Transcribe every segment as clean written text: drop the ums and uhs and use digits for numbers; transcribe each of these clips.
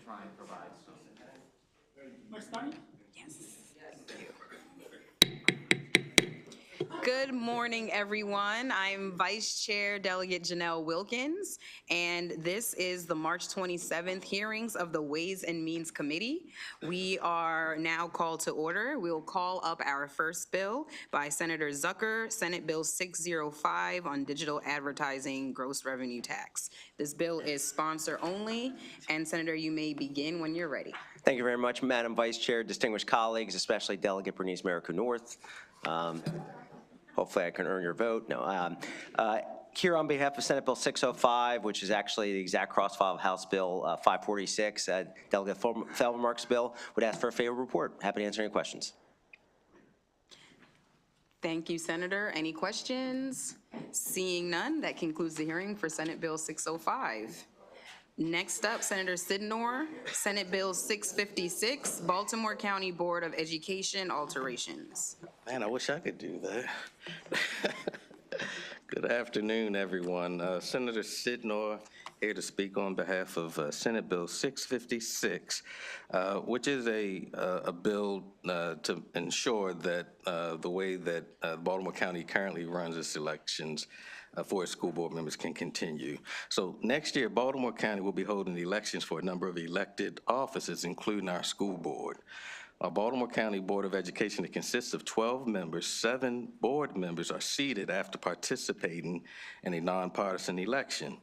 try and provide some. Next time? Good morning, everyone. I'm Vice Chair Delegate Janelle Wilkins, and this is the March 27th hearings of the Ways and Means Committee. We are now called to order. We'll call up our first bill by Senator Zucker, Senate Bill 605 on digital advertising gross revenue tax. This bill is sponsor only, and Senator, you may begin when you're ready. Thank you very much, Madam Vice Chair, distinguished colleagues, especially Delegate Bernice Merico North. Hopefully I can earn your vote. No. Here on behalf of Senate Bill 605, which is actually the exact cross-file of House Bill 546, Delegate Felmark's bill, would ask for a favorable report. Happy to answer any questions. Thank you, Senator. Any questions? Seeing none, that concludes the hearing for Senate Bill 605. Next up, Senator Sidnor, Senate Bill 656, Baltimore County Board of Education alterations. Man, I wish I could do that. Good afternoon, everyone. Senator Sidnor here to speak on behalf of Senate Bill 656, which is a bill to ensure that the way that Baltimore County currently runs its elections for its school board members can continue. So next year, Baltimore County will be holding elections for a number of elected offices, including our school board. Our Baltimore County Board of Education, it consists of 12 members. 7 board members are seated after participating in a nonpartisan election.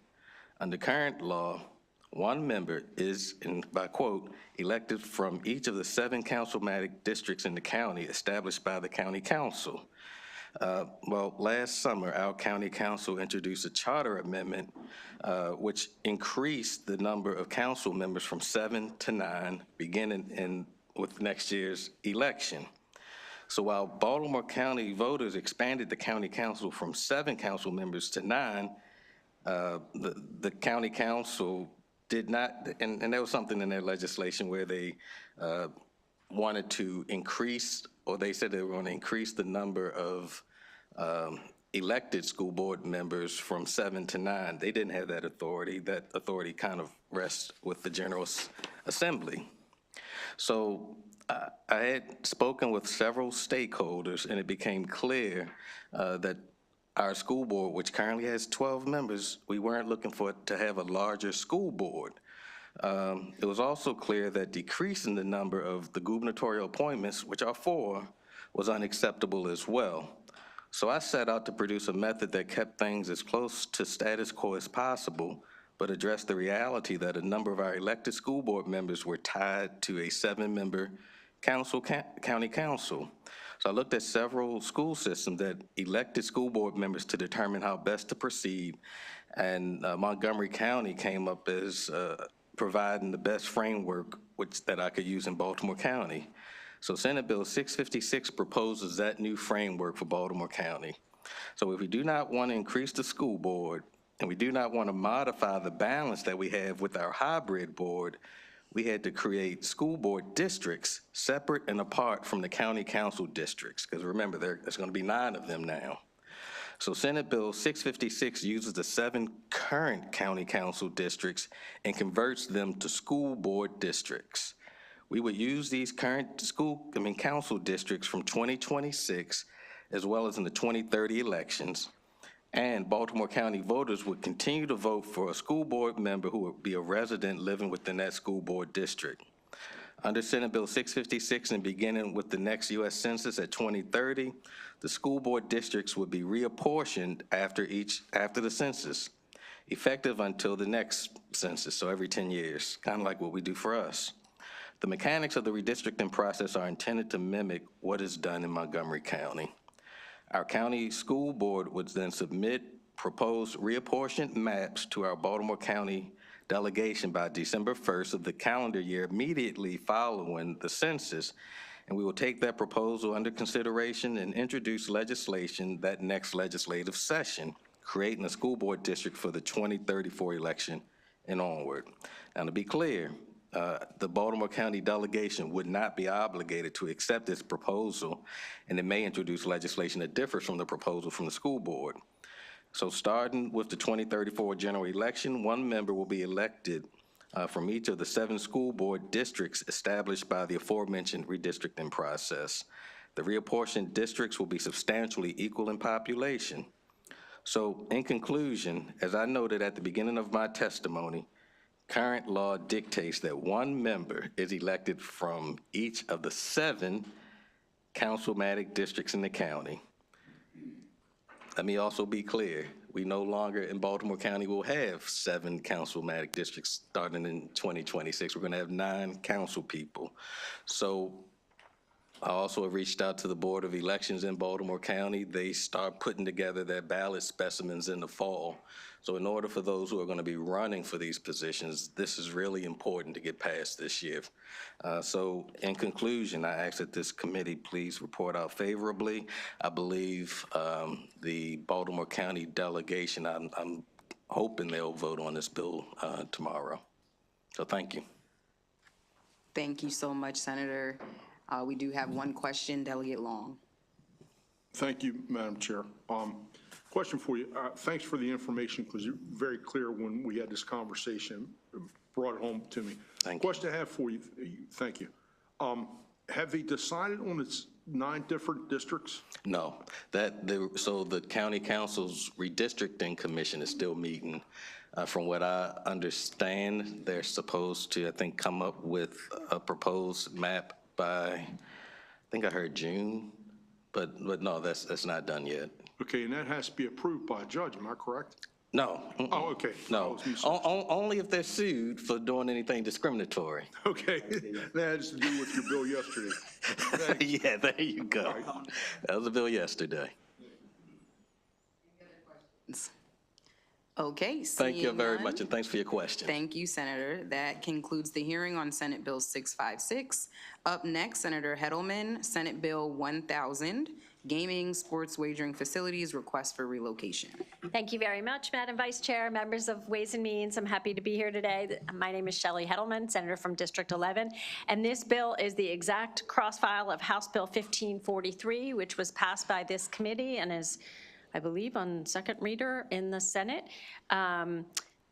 Under current law, 1 member is, and by quote, elected from each of the 7 councilmatic districts in the county established by the county council. Well, last summer, our county council introduced a charter amendment which increased the number of council members from 7 to 9, beginning with next year's election. So while Baltimore County voters expanded the county council from 7 council members to 9, the county council did not, and there was something in their legislation where they wanted to increase, or they said they were going to increase the number of elected school board members from 7 to 9. They didn't have that authority. That authority kind of rests with the General Assembly. So I had spoken with several stakeholders, and it became clear that our school board, which currently has 12 members, we weren't looking to have a larger school board. It was also clear that decreasing the number of the gubernatorial appointments, which are 4, was unacceptable as well. So I set out to produce a method that kept things as close to status quo as possible, but addressed the reality that a number of our elected school board members were tied to a 7-member county council. So I looked at several school systems that elected school board members to determine how best to proceed, and Montgomery County came up as providing the best framework that I could use in Baltimore County. So Senate Bill 656 proposes that new framework for Baltimore County. So if we do not want to increase the school board, and we do not want to modify the balance that we have with our hybrid board, we had to create school board districts separate and apart from the county council districts, because remember, there's going to be 9 of them now. So Senate Bill 656 uses the 7 current county council districts and converts them to school board districts. We would use these current council districts from 2026, as well as in the 2030 elections, and Baltimore County voters would continue to vote for a school board member who would be a resident living within that school board district. Under Senate Bill 656 and beginning with the next U.S. Census at 2030, the school board districts would be reapportioned after the census, effective until the next census, so every 10 years, kind of like what we do for us. The mechanics of the redistricting process are intended to mimic what is done in Montgomery County. Our county school board would then submit proposed reapportioned maps to our Baltimore County delegation by December 1st of the calendar year immediately following the census, and we will take that proposal under consideration and introduce legislation that next legislative session, creating a school board district for the 2034 election and onward. Now, to be clear, the Baltimore County delegation would not be obligated to accept this proposal, and it may introduce legislation that differs from the proposal from the school board. So starting with the 2034 general election, 1 member will be elected from each of the 7 school board districts established by the aforementioned redistricting process. The reapportioned districts will be substantially equal in population. So in conclusion, as I noted at the beginning of my testimony, current law dictates that 1 member is elected from each of the 7 councilmatic districts in the county. Let me also be clear, we no longer in Baltimore County will have 7 councilmatic districts starting in 2026. We're going to have 9 council people. So I also have reached out to the Board of Elections in Baltimore County. They start putting together their ballot specimens in the fall. So in order for those who are going to be running for these positions, this is really important to get passed this year. So in conclusion, I ask that this committee please report out favorably. I believe the Baltimore County delegation, I'm hoping they'll vote on this bill tomorrow. So thank you. Thank you so much, Senator. We do have one question, Delegate Long. Thank you, Madam Chair. Question for you. Thanks for the information, because you're very clear when we had this conversation, brought it home to me. Thank you. Question I have for you, thank you. Have they decided on its 9 different districts? No, so the county council's redistricting commission is still meeting. From what I understand, they're supposed to, I think, come up with a proposed map by, I think I heard June, but no, that's not done yet. Okay, and that has to be approved by a judge, am I correct? No. Oh, okay. No, only if they're sued for doing anything discriminatory. Okay, that has to do with your bill yesterday. Yeah, there you go. That was a bill yesterday. Okay. Thank you very none. much, and thanks for your question. Thank you, Senator. That concludes the hearing on Senate Bill 656. Up next, Senator Heddleman, Senate Bill 1000, Gaming, Sports Wagering Facilities, Request for Relocation. Thank you very much, Madam Vice Chair, members of Ways and Means. I'm happy to be here today. My name is Shelley Heddleman, Senator from District 11, and this bill is the exact cross-file of House Bill 1543, which was passed by this committee and is, I believe, on second reader in the Senate.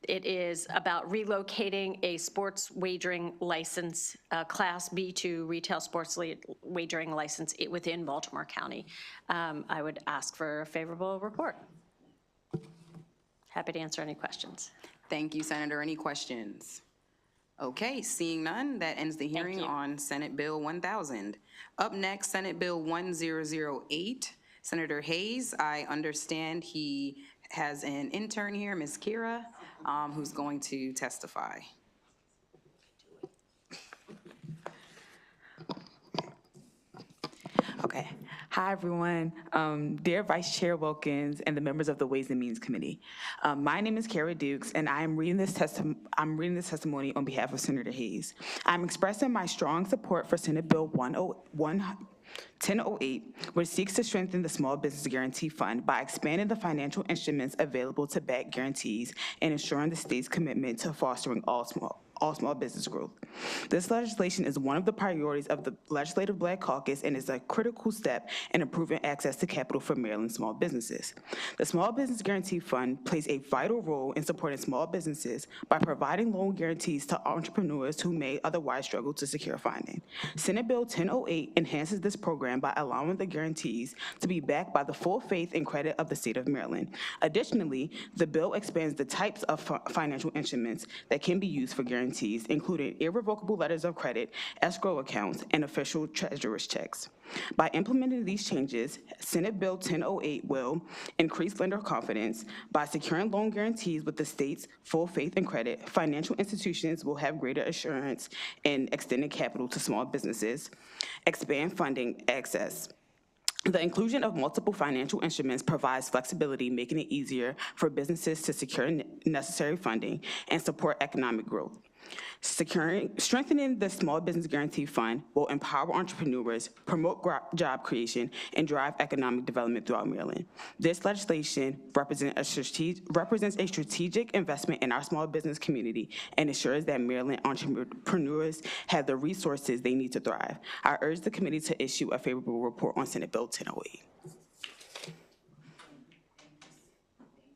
It is about relocating a sports wagering license, Class B2 retail sports wagering license within Baltimore County. I would ask for a favorable report. Happy to answer any questions. Thank you, Senator. Any questions? Okay, seeing none, that ends the hearing on Senate Bill 1000. Up next, Senate Bill 1008. Senator Hayes, I understand he has an intern here, Ms. Kira, who's going to testify. Okay. Hi, everyone. Dear Vice Chair Wilkins and the members of the Ways and Means Committee. My name is Kara Dukes, and I'm reading this testimony on behalf of Senator Hayes. I'm expressing my strong support for Senate Bill 1008, which seeks to strengthen the Small Business Guarantee Fund by expanding the financial instruments available to back guarantees and ensuring the state's commitment to fostering all small business growth. This legislation is one of the priorities of the Legislative Black Caucus and is a critical step in improving access to capital for Maryland small businesses. The Small Business Guarantee Fund plays a vital role in supporting small businesses by providing loan guarantees to entrepreneurs who may otherwise struggle to secure funding. Senate Bill 1008 enhances this program by allowing the guarantees to be backed by the full faith and credit of the state of Maryland. Additionally, the bill expands the types of financial instruments that can be used for guarantees, including irrevocable letters of credit, escrow accounts, and official treasurer's checks. By implementing these changes, Senate Bill 1008 will increase lender confidence by securing loan guarantees with the state's full faith and credit. Financial institutions will have greater assurance in extending capital to small businesses, expand funding access. The inclusion of multiple financial instruments provides flexibility, making it easier for businesses to secure necessary funding and support economic growth. Strengthening the Small Business Guarantee Fund will empower entrepreneurs, promote job creation, and drive economic development throughout Maryland. This legislation represents a strategic investment in our small business community and ensures that Maryland entrepreneurs have the resources they need to thrive. I urge the committee to issue a favorable report on Senate Bill 1008.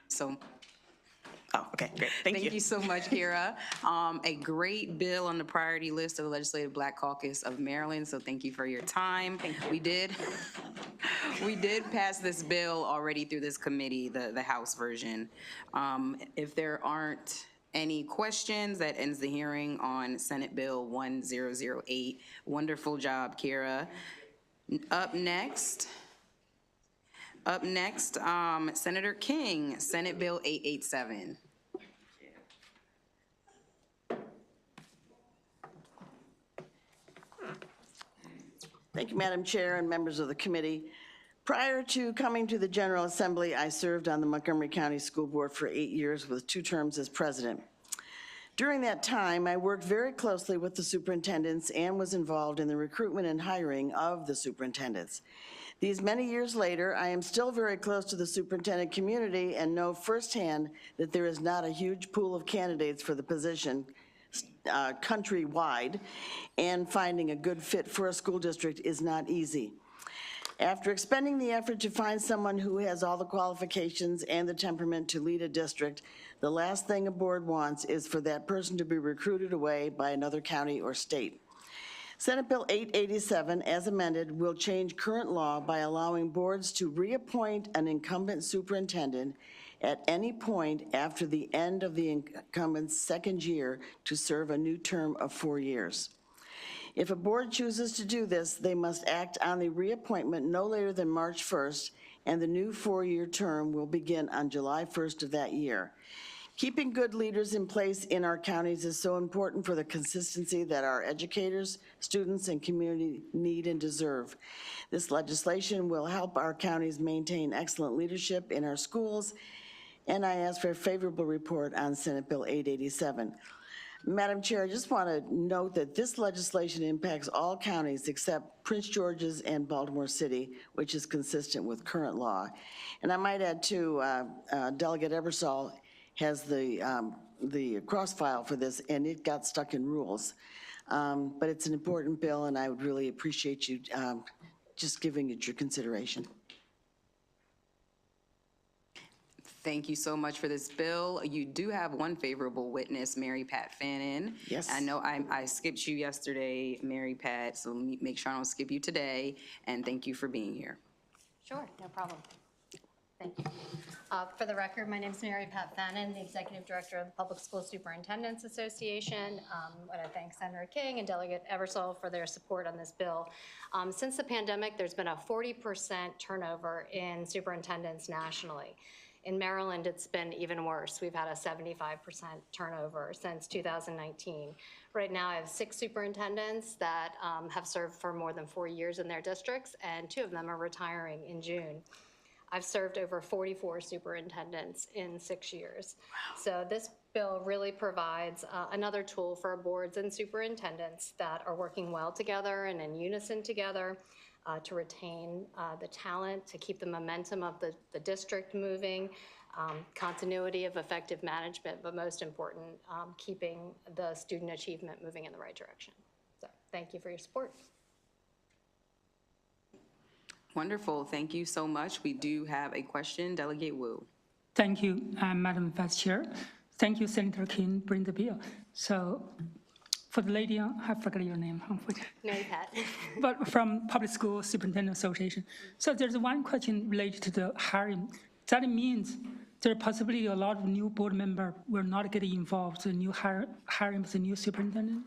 So Oh, okay, great. Thank you. Thank you so much, Kira. A great bill on the priority list of the Legislative Black Caucus of Maryland, so thank you for your time. We did pass this bill already through this committee, the House version. If there aren't any questions, that ends the hearing on Senate Bill 1008. Wonderful job, Kira. Up next, Senator King, Senate Bill 887. Thank you, Madam Chair and members of the committee. Prior to coming to the General Assembly, I served on the Montgomery County School Board for 8 years with 2 terms as president. During that time, I worked very closely with the superintendents and was involved in the recruitment and hiring of the superintendents. These many years later, I am still very close to the superintendent community and know firsthand that there is not a huge pool of candidates for the position countrywide, and finding a good fit for a school district is not easy. After expending the effort to find someone who has all the qualifications and the temperament to lead a district, the last thing a board wants is for that person to be recruited away by another county or state. Senate Bill 887, as amended, will change current law by allowing boards to reappoint an incumbent superintendent at any point after the end of the incumbent's second year to serve a new term of 4 years. If a board chooses to do this, they must act on the reappointment no later than March 1st, and the new 4-year term will begin on July 1st of that year. Keeping good leaders in place in our counties is so important for the consistency that our educators, students, and community need and deserve. This legislation will help our counties maintain excellent leadership in our schools, and I ask for a favorable report on Senate Bill 887. Madam Chair, I just want to note that this legislation impacts all counties except Prince George's and Baltimore City, which is consistent with current law. And I might add too, Delegate Ebersol has the cross-file for this, and it got stuck in rules. But it's an important bill, and I would really appreciate you just giving it your consideration. Thank you so much for this bill. You do have one favorable witness, Mary Pat Fannin. Yes. I know I skipped you yesterday, Mary Pat, so let me make sure I don't skip you today, and thank you for being here. Sure, no problem. Thank you. For the record, my name is Mary Pat Fannin, the Executive Director of the Public School Superintendents Association. I want to thank Senator King and Delegate Ebersol for their support on this bill. Since the pandemic, there's been a 40% turnover in superintendents nationally. In Maryland, it's been even worse. We've had a 75% turnover since 2019. Right now, I have 6 superintendents that have served for more than 4 years in their districts, and 2 of them are retiring in June. I've served over 44 superintendents in 6 years. Wow. So this bill really provides another tool for our boards and superintendents that are working well together and in unison together to retain the talent, to keep the momentum of the district moving, continuity of effective management, but most important, keeping the student achievement moving in the right direction. So thank you for your support. Wonderful, thank you so much. We do have a question, Delegate Wu. Thank you, Madam Vice Chair. Thank you, Senator King, bring the bill. So for the lady, I forgot your name. Mary Pat. But from Public School Superintendent Association. So there's one question related to the hiring. That means there's a possibility a lot of new board members will not get involved in new hiring the new superintendent?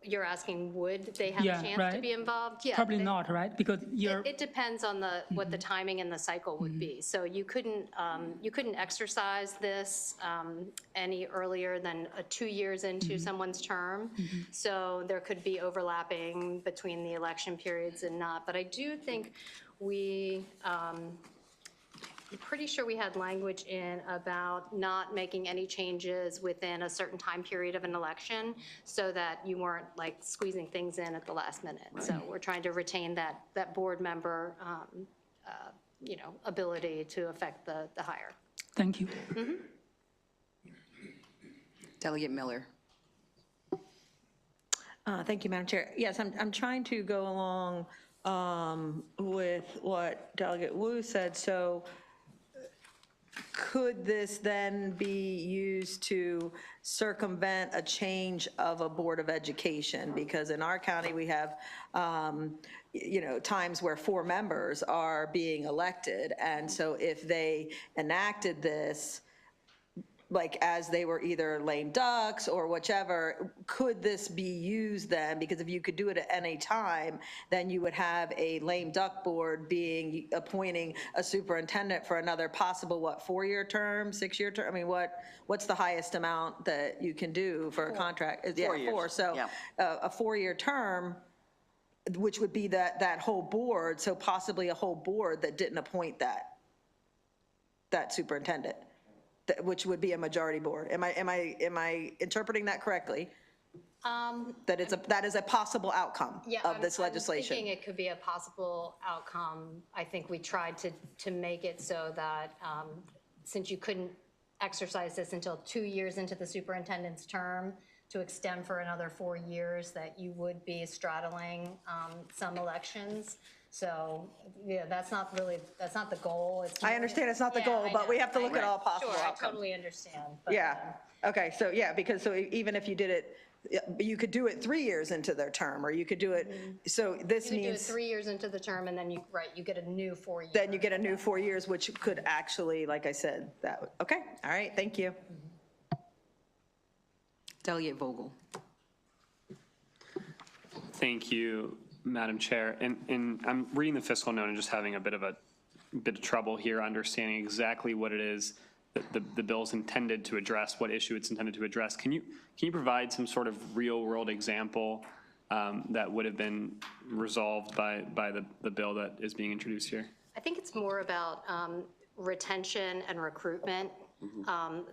You're asking, would they have a chance to be involved? Yeah, probably not, right? Because it depends on what the timing and the cycle would be. So you couldn't exercise this any earlier than 2 years into someone's term. So there could be overlapping between the election periods and not. But I do think I'm pretty sure we had language in about not making any changes within a certain time period of an election so that you weren't like squeezing things in at the last minute. Right. So we're trying to retain that board member, ability to affect the hire. Thank you. Delegate Miller. Thank you, Madam Chair. Yes, I'm trying to go along with what Delegate Wu said. So could this then be used to circumvent a change of a Board of Education? Because in our county, we have, times where 4 members are being elected. And so if they enacted this, like as they were either lame ducks or whichever, could this be used then? Because if you could do it at any time, then you would have a lame duck board appointing a superintendent for another possible, 4-year term, 6-year term? I mean, what's the highest amount that you can do for a contract? 4 years. 4. So Yeah. A 4-year term, which would be that whole board, so possibly a whole board that didn't appoint that superintendent, which would be a majority board. Am I interpreting that correctly? That is a possible outcome of this legislation? I'm thinking it could be a possible outcome. I think we tried to make it so that since you couldn't exercise this until 2 years into the superintendent's term, to extend for another 4 years, that you would be straddling some elections. So, yeah, that's not the goal. I understand it's not the goal, but we have to look at all possible Sure, I outcomes. totally understand. But, Yeah, okay, so, because even if you did it, you could do it 3 years into their term, or you could do it, so this You could do it means, 3 years into the term, and then you get a new 4 year. then you get a new 4 years, which could actually, like I said, okay, all right, thank you. Delegate Vogel. Thank you, Madam Chair. And I'm reading the fiscal note and just having a bit of trouble here understanding exactly what it is that the bill's intended to address, what issue it's intended to address. Can you provide some sort of real world example that would have been resolved by the bill that is being introduced here? I think it's more about retention and recruitment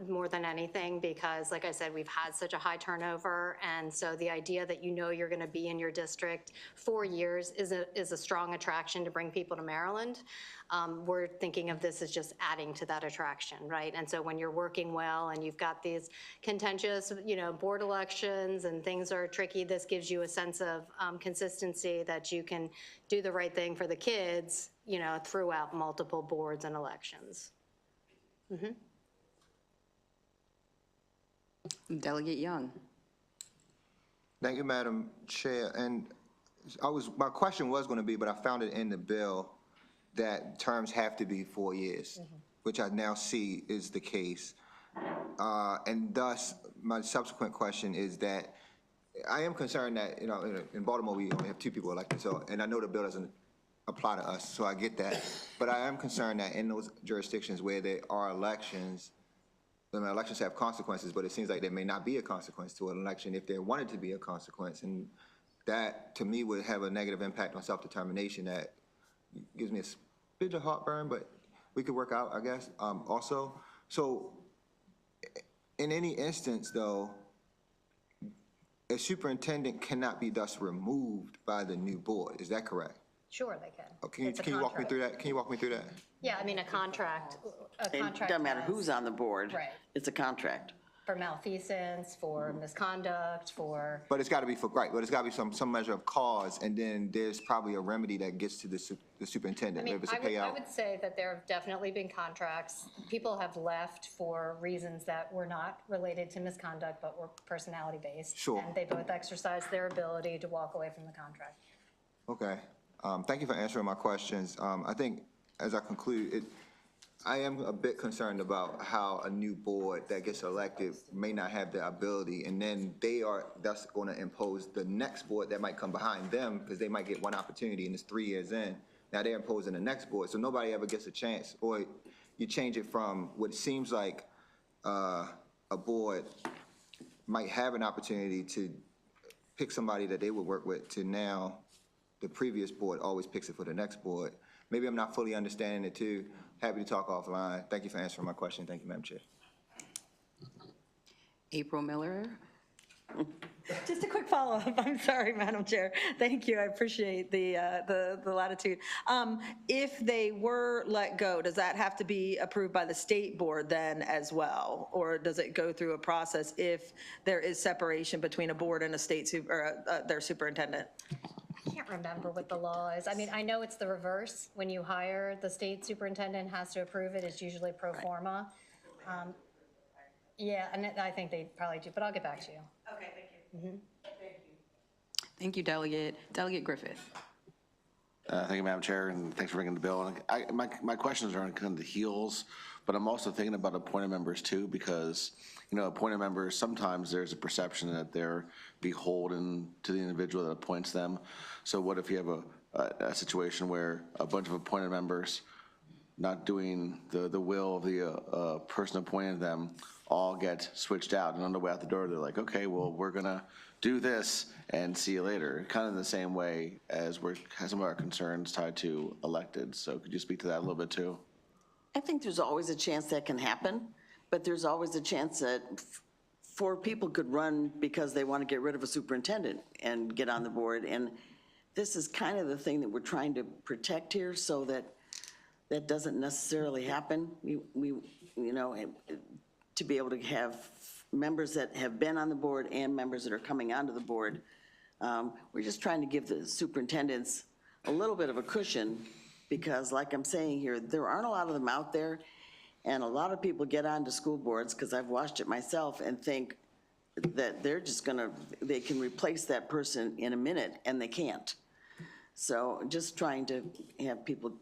more than anything, because like I said, we've had such a high turnover. And so the idea that you're going to be in your district 4 years is a strong attraction to bring people to Maryland. We're thinking of this as just adding to that attraction, right? And so when you're working well and you've got these contentious, board elections and things are tricky, this gives you a sense of consistency that you can do the right thing for the kids, throughout multiple boards and elections. Delegate Young. Thank you, Madam Chair. And my question was going to be, but I found it in the bill that terms have to be 4 years, which I now see is the case. And thus, my subsequent question is that I am concerned that, in Baltimore, we only have 2 people elected. So, and I know the bill doesn't apply to us, so I get that. But I am concerned that in those jurisdictions where there are elections, elections have consequences, but it seems like there may not be a consequence to an election if there wanted to be a consequence. And that, to me, would have a negative impact on self-determination that gives me a bit of heartburn, but we could work out, I guess, also. So in any instance, though, a superintendent cannot be thus removed by the new board. Is that correct? Sure, they can. Oh, can you walk me through that? Can you walk me through that? Yeah, I mean, a contract. It doesn't matter has- who's on the board. Right. It's a contract. For malfeasance, for misconduct, for, But it's got to be but it's got to be some measure of cause, and then there's probably a remedy that gets to the superintendent. I mean, If it's a I payout. would say that there have definitely been contracts. People have left for reasons that were not related to misconduct, but were personality-based. Sure. And they both exercised their ability to walk away from the contract. Okay. Thank you for answering my questions. I think as I conclude, I am a bit concerned about how a new board that gets elected may not have the ability, and then they are thus going to impose the next board that might come behind them, because they might get one opportunity and it's 3 years in. Now they're imposing the next board, so nobody ever gets a chance. Or you change it from what seems like a board might have an opportunity to pick somebody that they would work with, to now the previous board always picks it for the next board. Maybe I'm not fully understanding it too. Happy to talk offline. Thank you for answering my question. Thank you, Madam Chair. April Miller. Just a quick follow-up. I'm sorry, Madam Chair. Thank you. I appreciate the latitude. If they were let go, does that have to be approved by the state board then as well? Or does it go through a process if there is separation between a board and a state their superintendent? can't remember what the law is. I mean, I know it's the reverse. When you hire, the state superintendent has to approve it. It's usually pro forma. Yeah, and I think they probably do, but I'll get back to you. Okay, thank you. Thank you, Delegate. Delegate Griffith. Thank you, Madam Chair, and thanks for bringing the bill. And my questions are on kind of the heels, but I'm also thinking about appointed members too, because, you know, appointed members, sometimes there's a perception that they're beholden to the individual that appoints them. So what if you have a situation where a bunch of appointed members not doing the will of the person appointing them all get switched out, and on the way out the door, they're like, okay, well, we're gonna do this and see you later. Kind of in the same way as some of our concerns tied to elected. So could you speak to that a little bit too? I think there's always a chance that can happen, but there's always a chance that four people could run because they want to get rid of a superintendent and get on the board. And this is kind of the thing that we're trying to protect here, so that that doesn't necessarily happen. We you know, to be able to have members that have been on the board and members that are coming onto the board. We're just trying to give the superintendents a little bit of a cushion, because like I'm saying here, there aren't a lot of them out there, and a lot of people get onto school boards, because I've watched it myself, and think that they're just they can replace that person in a minute, and they can't. So just trying to have people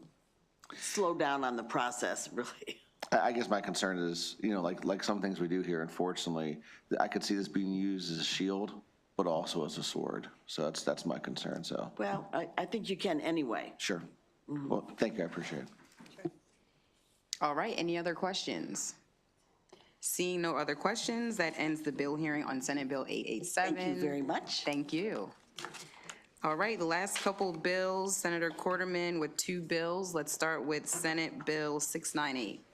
slow down on the process, really. I guess my concern is, you know, like some things we do here, unfortunately, I could see this being used as a shield, but also as a sword. So that's my concern, so. Well, I think you can anyway. Sure. Well, thank you, I appreciate it. All right, any other questions? Seeing no other questions, that ends the bill hearing on Senate Bill 887. Thank you very much. Thank you. All right, the last couple bills, Senator Quarterman with two bills. Let's start with Senate Bill 698.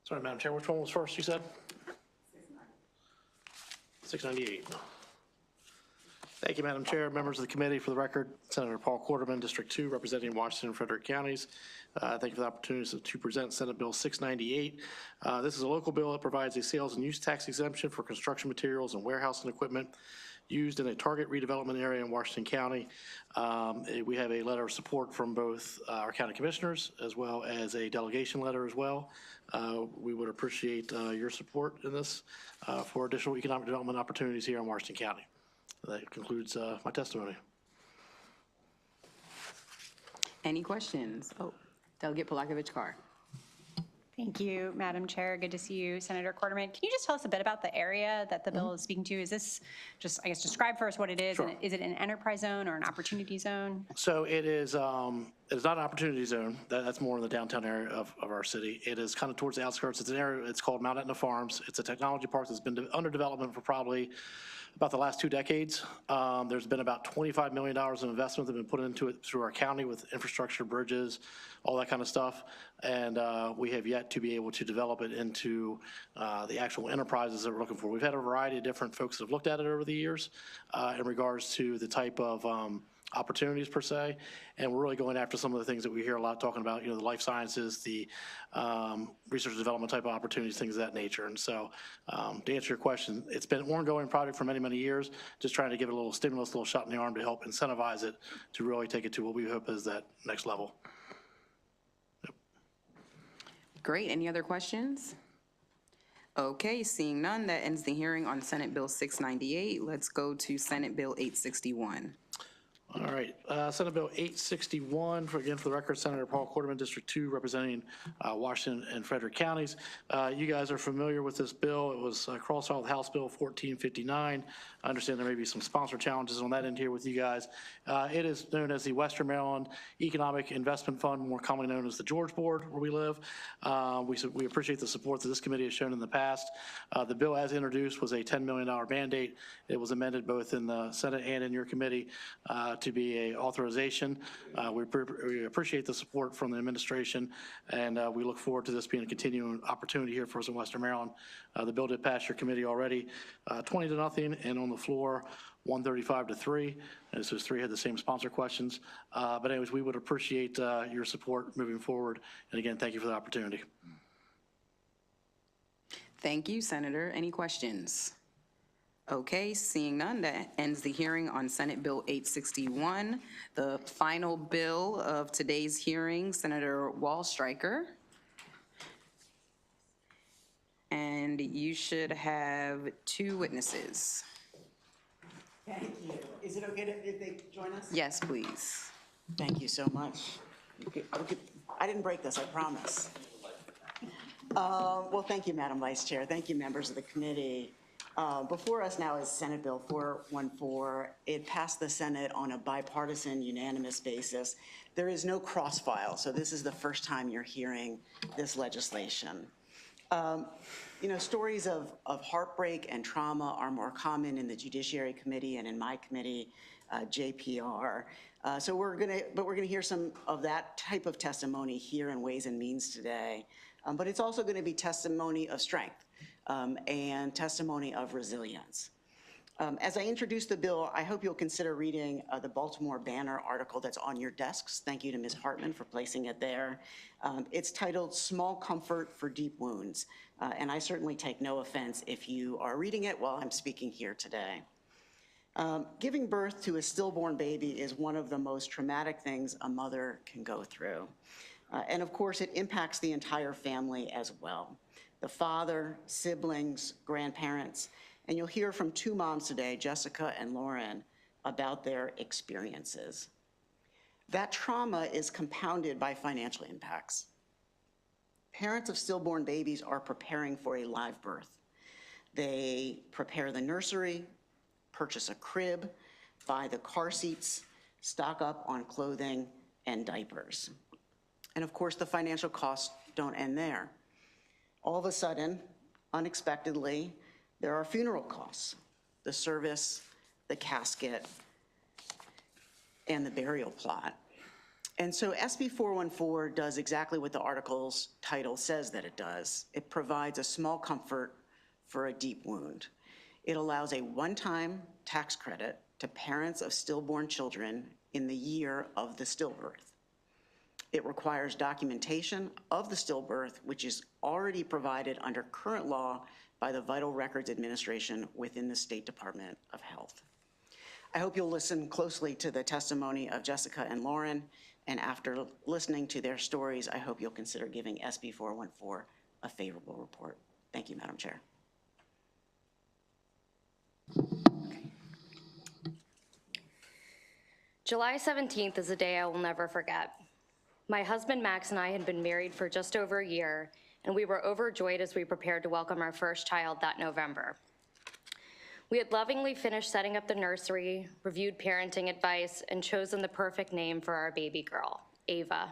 Sorry, Madam Chair, which one was first, you said? 698. Thank you, Madam Chair, members of the committee. For the record, Senator Paul Quarterman, District 2, representing Washington and Frederick counties. Thank you for the opportunity to present Senate Bill 698. This is a local bill that provides a sales and use tax exemption for construction materials and warehousing equipment used in a target redevelopment area in Washington County. We have a letter of support from both our county commissioners, as well as a delegation letter as well. We would appreciate your support in this for additional economic development opportunities here in Washington County. That concludes my testimony. Any questions? Oh, Delegate Polakovich-Carr. Thank you, Madam Chair. Good to see you, Senator Quarterman. Can you just tell us a bit about the area that the bill is speaking to? Is this just, I guess, describe for us what it is? Sure. And is it an enterprise zone or an opportunity zone? So it is not an opportunity zone. That's more in the downtown area of our city. It is kind of towards the outskirts. It's an area, it's called Mount Etna Farms. It's a technology park that's been under development for probably about the last 2 decades. There's been about $25 million of investment that have been put into it through our county with infrastructure, bridges, all that kind of stuff. And we have yet to be able to develop it into the actual enterprises that we're looking for. We've had a variety of different folks that have looked at it over the years in regards to the type of opportunities per se, and we're really going after some of the things that we hear a lot talking about, you know, the life sciences, the research and development type of opportunities, things of that nature. And so to answer your question, it's been an ongoing project for many, many years, just trying to give it a little stimulus, a little shot in the arm to help incentivize it to really take it to what we hope is that next level. Yep. Great, any other questions? Okay, seeing none, that ends the hearing on Senate Bill 698. Let's go to Senate Bill 861. All right, Senate Bill 861, for the record, Senator Paul Quarterman, District 2, representing Washington and Frederick counties. You guys are familiar with this bill. It was cross-filed with House Bill 1459. I understand there may be some sponsor challenges on that end here with you guys. It is known as the Western Maryland Economic Investment Fund, more commonly known as the George Board, where we live. We appreciate the support that this committee has shown in the past. The bill as introduced was a $10 million mandate. It was amended both in the Senate and in your committee to be a authorization. We appreciate the support from the administration, and we look forward to this being a continuing opportunity here for us in Western Maryland. The bill did pass your committee already, 20-0, and on the floor, 135-3. And so 3 had the same sponsor questions. But anyways, we would appreciate your support moving forward. And again, thank you for the opportunity. Thank you, Senator. Any questions? Okay, seeing none, that ends the hearing on Senate Bill 861. The final bill of today's hearing, Senator Wall-Striker. And you should have 2 witnesses. Thank you. Is it okay if they join us? Yes, please. Thank you so much. I didn't break this, I promise. Well, thank you, Madam Vice Chair. Thank you, members of the committee. Before us now is Senate Bill 414. It passed the Senate on a bipartisan, unanimous basis. There is no cross-file, so this is the first time you're hearing this legislation. You know, stories of heartbreak and trauma are more common in the Judiciary Committee and in my committee, JPR. So we're gonna hear some of that type of testimony here in Ways and Means today. But it's also gonna be testimony of strength and testimony of resilience. As I introduce the bill, I hope you'll consider reading the Baltimore Banner article that's on your desks. Thank you to Ms. Hartman for placing it there. It's titled "Small Comfort for Deep Wounds," and I certainly take no offense if you are reading it while I'm speaking here today. Giving birth to a stillborn baby is one of the most traumatic things a mother can go through. And of course, it impacts the entire family as well. The father, siblings, grandparents, and you'll hear from 2 moms today, Jessica and Lauren, about their experiences. That trauma is compounded by financial impacts. Parents of stillborn babies are preparing for a live birth. They prepare the nursery, purchase a crib, buy the car seats, stock up on clothing and diapers. And of course, the financial costs don't end there. All of a sudden, unexpectedly, there are funeral costs, the service, the casket, and the burial plot. And so SB 414 does exactly what the article's title says that it does. It provides a small comfort for a deep wound. It allows a one-time tax credit to parents of stillborn children in the year of the stillbirth. It requires documentation of the stillbirth, which is already provided under current law by the Vital Records Administration within the State Department of Health. I hope you'll listen closely to the testimony of Jessica and Lauren, and after listening to their stories, I hope you'll consider giving SB 414 a favorable report. Thank you, Madam Chair. July 17th is a day I will never forget. My husband Max and I had been married for just over a year, and we were overjoyed as we prepared to welcome our first child that November. We had lovingly finished setting up the nursery, reviewed parenting advice, and chosen the perfect name for our baby girl, Ava.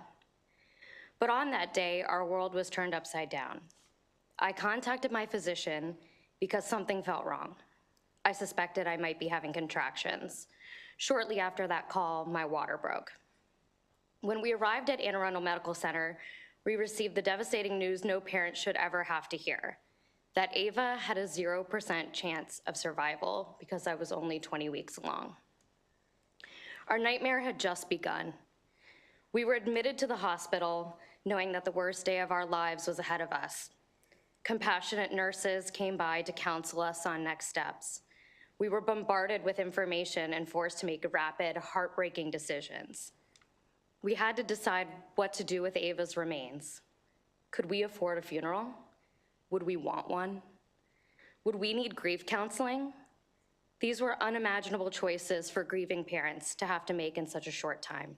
But on that day, our world was turned upside down. I contacted my physician because something felt wrong. I suspected I might be having contractions. Shortly after that call, my water broke. When we arrived at Anne Arundel Medical Center, we received the devastating news no parent should ever have to hear, that Ava had a 0% chance of survival because I was only 20 weeks along. Our nightmare had just begun. We were admitted to the hospital knowing that the worst day of our lives was ahead of us. Compassionate nurses came by to counsel us on next steps. We were bombarded with information and forced to make rapid, heartbreaking decisions. We had to decide what to do with Ava's remains. Could we afford a funeral? Would we want one? Would we need grief counseling? These were unimaginable choices for grieving parents to have to make in such a short time.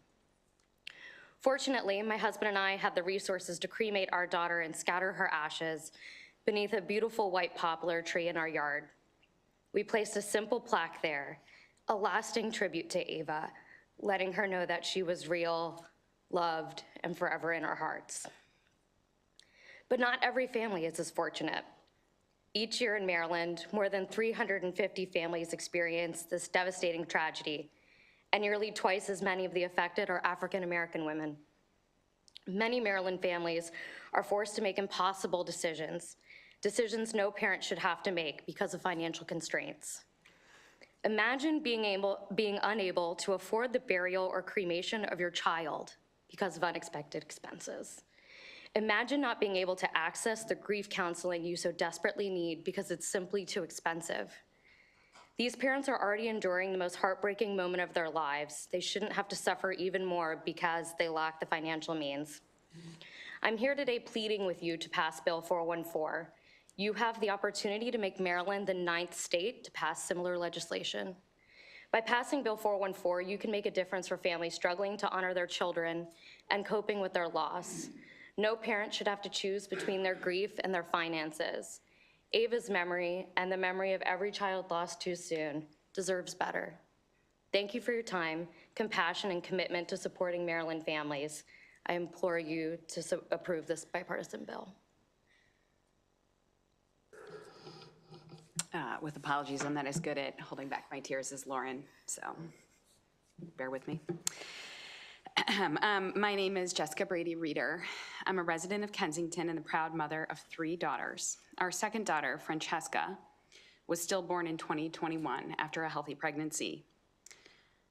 Fortunately, my husband and I had the resources to cremate our daughter and scatter her ashes beneath a beautiful white poplar tree in our yard. We placed a simple plaque there, a lasting tribute to Ava, letting her know that she was real, loved, and forever in our hearts. But not every family is as fortunate. Each year in Maryland, more than 350 families experience this devastating tragedy, and nearly twice as many of the affected are African-American women. Many Maryland families are forced to make impossible decisions, decisions no parent should have to make because of financial constraints. Imagine being unable to afford the burial or cremation of your child because of unexpected expenses. Imagine not being able to access the grief counseling you so desperately need because it's simply too expensive. These parents are already enduring the most heartbreaking moment of their lives. They shouldn't have to suffer even more because they lack the financial means. I'm here today pleading with you to pass Bill 414. You have the opportunity to make Maryland the 9th state to pass similar legislation. By passing Bill 414, you can make a difference for families struggling to honor their children and coping with their loss. No parent should have to choose between their grief and their finances. Ava's memory and the memory of every child lost too soon deserves better. Thank you for your time, compassion, and commitment to supporting Maryland families. I implore you to approve this bipartisan bill. With apologies, I'm not as good at holding back my tears as Lauren, so bear with me. My name is Jessica Brady Reeder. I'm a resident of Kensington and the proud mother of 3 daughters. Our second daughter, Francesca, was stillborn in 2021 after a healthy pregnancy.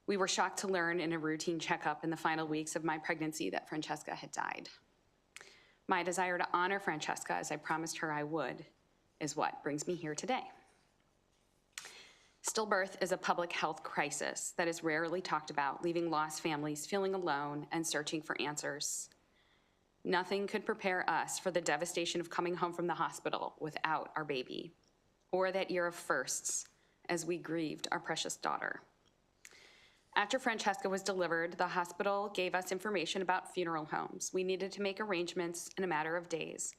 We were shocked to learn in a routine checkup in the final weeks of my pregnancy that Francesca had died. My desire to honor Francesca, as I promised her I would, is what brings me here today. Stillbirth is a public health crisis that is rarely talked about, leaving lost families feeling alone and searching for answers. Nothing could prepare us for the devastation of coming home from the hospital without our baby, or that year of firsts as we grieved our precious daughter. After Francesca was delivered, the hospital gave us information about funeral homes. We needed to make arrangements in a matter of days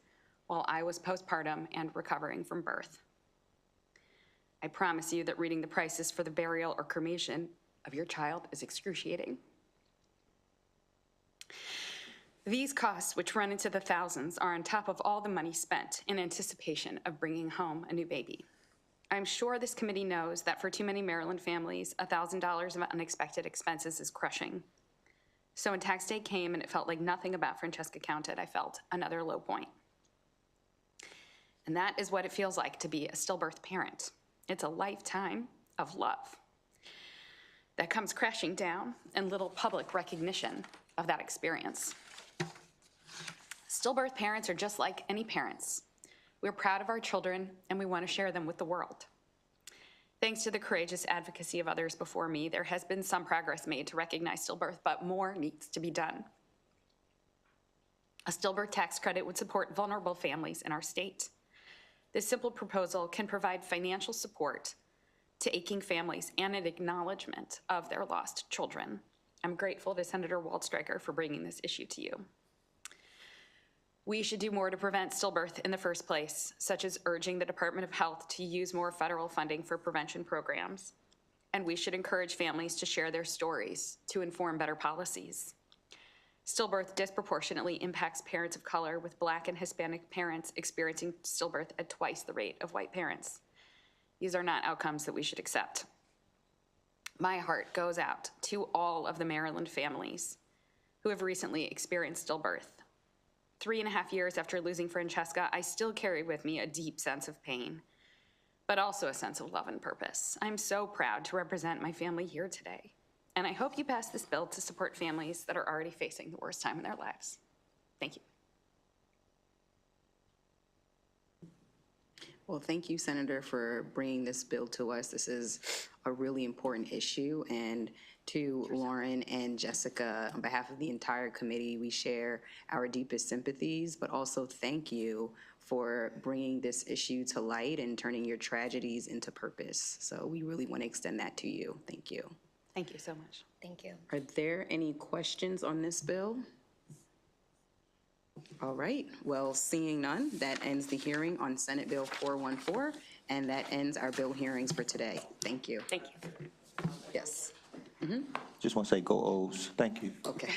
while I was postpartum and recovering from birth. I promise you that reading the prices for the burial or cremation of your child is excruciating. These costs, which run into the thousands, are on top of all the money spent in anticipation of bringing home a new baby. I'm sure this committee knows that for too many Maryland families, $1,000 of unexpected expenses is crushing. So when tax day came and it felt like nothing about Francesca counted, I felt another low point. And that is what it feels like to be a stillbirth parent. It's a lifetime of love that comes crashing down and little public recognition of that experience. Stillbirth parents are just like any parents. We're proud of our children and we want to share them with the world. Thanks to the courageous advocacy of others before me, there has been some progress made to recognize stillbirth, but more needs to be done. A stillbirth tax credit would support vulnerable families in our state. This simple proposal can provide financial support to aching families and an acknowledgement of their lost children. I'm grateful to Senator Waldstreicher for bringing this issue to you. We should do more to prevent stillbirth in the first place, such as urging the Department of Health to use more federal funding for prevention programs. And we should encourage families to share their stories to inform better policies. Stillbirth disproportionately impacts parents of color, with Black and Hispanic parents experiencing stillbirth at twice the rate of white parents. These are not outcomes that we should accept. My heart goes out to all of the Maryland families who have recently experienced stillbirth. 3.5 years after losing Francesca, I still carry with me a deep sense of pain, but also a sense of love and purpose. I'm so proud to represent my family here today. And I hope you pass this bill to support families that are already facing the worst time in their lives. Thank you. Well, thank you, Senator, for bringing this bill to us. This is a really important issue. And to Lauren and Jessica, on behalf of the entire committee, we share our deepest sympathies, but also thank you for bringing this issue to light and turning your tragedies into purpose. So we really want to extend that to you. Thank you. Thank you so much. Thank you. Are there any questions on this bill? All right, well, seeing none, that ends the hearing on Senate Bill 414, and that ends our bill hearings for today. Thank you. Thank you. Yes. Just want to say go O's. Thank you. Okay.